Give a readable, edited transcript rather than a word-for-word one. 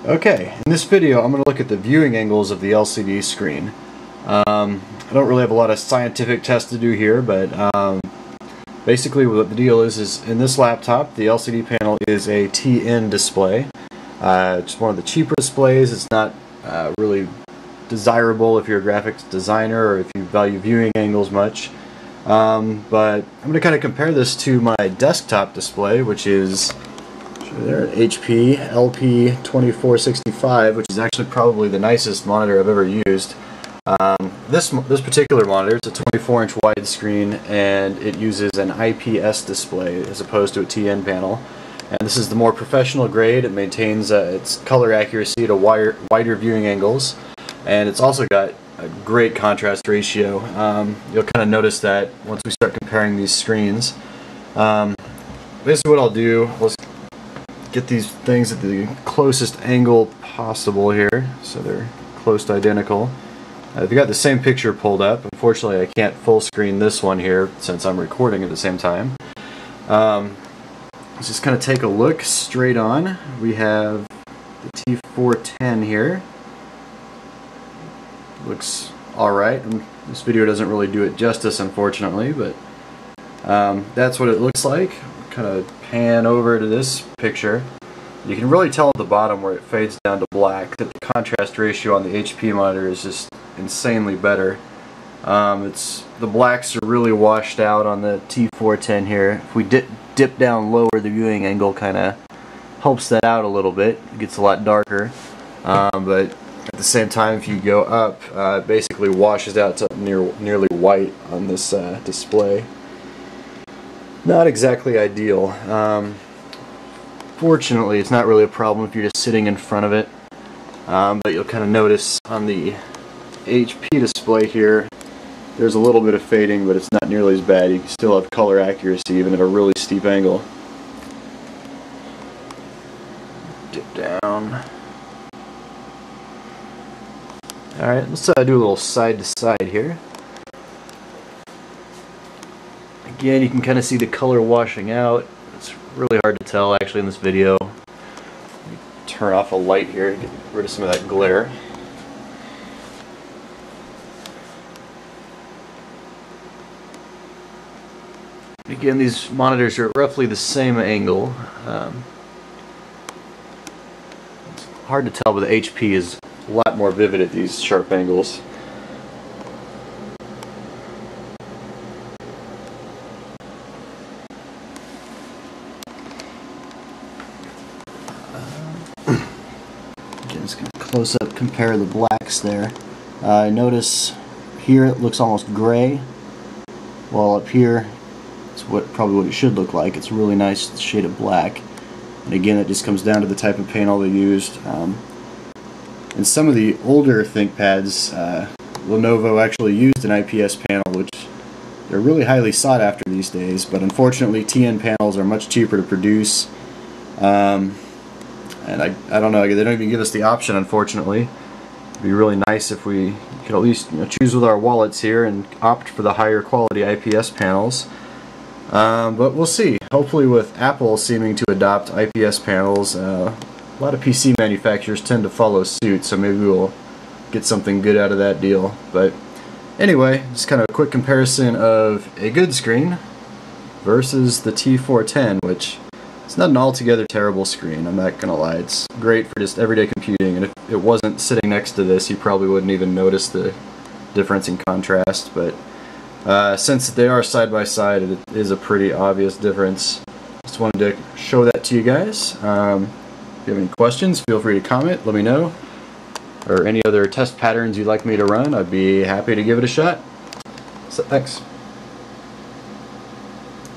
Okay, in this video I'm going to look at the viewing angles of the LCD screen. I don't really have a lot of scientific tests to do here, but basically what the deal is in this laptop the LCD panel is a TN display. It's one of the cheaper displays. It's not really desirable if you're a graphics designer or if you value viewing angles much. But I'm going to kind of compare this to my desktop display, which is there, HP LP2465, which is actually probably the nicest monitor I've ever used. This particular monitor, it's a 24-inch widescreen, and it uses an IPS display as opposed to a TN panel. And this is the more professional grade. It maintains its color accuracy at wider viewing angles, and it's also got a great contrast ratio. You'll kind of notice that once we start comparing these screens. Basically what I'll do, let's get these things at the closest angle possible here, so they're close to identical. I've got the same picture pulled up. Unfortunately, I can't full screen this one here since I'm recording at the same time. Let's just kind of take a look straight on. We have the T410 here. Looks alright. This video doesn't really do it justice, unfortunately, but that's what it looks like. Kind of pan over to this picture. You can really tell at the bottom where it fades down to black that the contrast ratio on the HP monitor is just insanely better. The blacks are really washed out on the T410 here. If we dip down lower, the viewing angle kind of helps that out a little bit. It gets a lot darker, but at the same time, if you go up, it basically washes out to nearly white on this display. Not exactly ideal. Fortunately, it's not really a problem if you're just sitting in front of it, but you'll kind of notice on the HP display here there's a little bit of fading, but it's not nearly as bad. You can still have color accuracy even at a really steep angle. Dip down. Alright, let's do a little side to side here. Again, you can kind of see the color washing out. It's really hard to tell actually in this video. Let me turn off a light here to get rid of some of that glare. Again, these monitors are at roughly the same angle. It's hard to tell, but the HP is a lot more vivid at these sharp angles. Again, just going to close up compare the blacks there. Notice here it looks almost gray, while up here it's probably what it should look like. It's a really nice shade of black. And again, it just comes down to the type of panel they used. In some of the older ThinkPads, Lenovo actually used an IPS panel, which they're really highly sought after these days, but unfortunately TN panels are much cheaper to produce. And I don't know, they don't even give us the option, unfortunately. It'd be really nice if we could at least choose with our wallets here and opt for the higher quality IPS panels. But we'll see. Hopefully, with Apple seeming to adopt IPS panels, a lot of PC manufacturers tend to follow suit, so maybe we'll get something good out of that deal. But anyway, just kind of a quick comparison of a good screen versus the T410, which it's not an altogether terrible screen, I'm not gonna lie. It's great for just everyday computing, and if it wasn't sitting next to this, you probably wouldn't even notice the difference in contrast. But since they are side by side, it is a pretty obvious difference. Just wanted to show that to you guys. If you have any questions, feel free to comment, let me know. Or any other test patterns you'd like me to run, I'd be happy to give it a shot. So, thanks.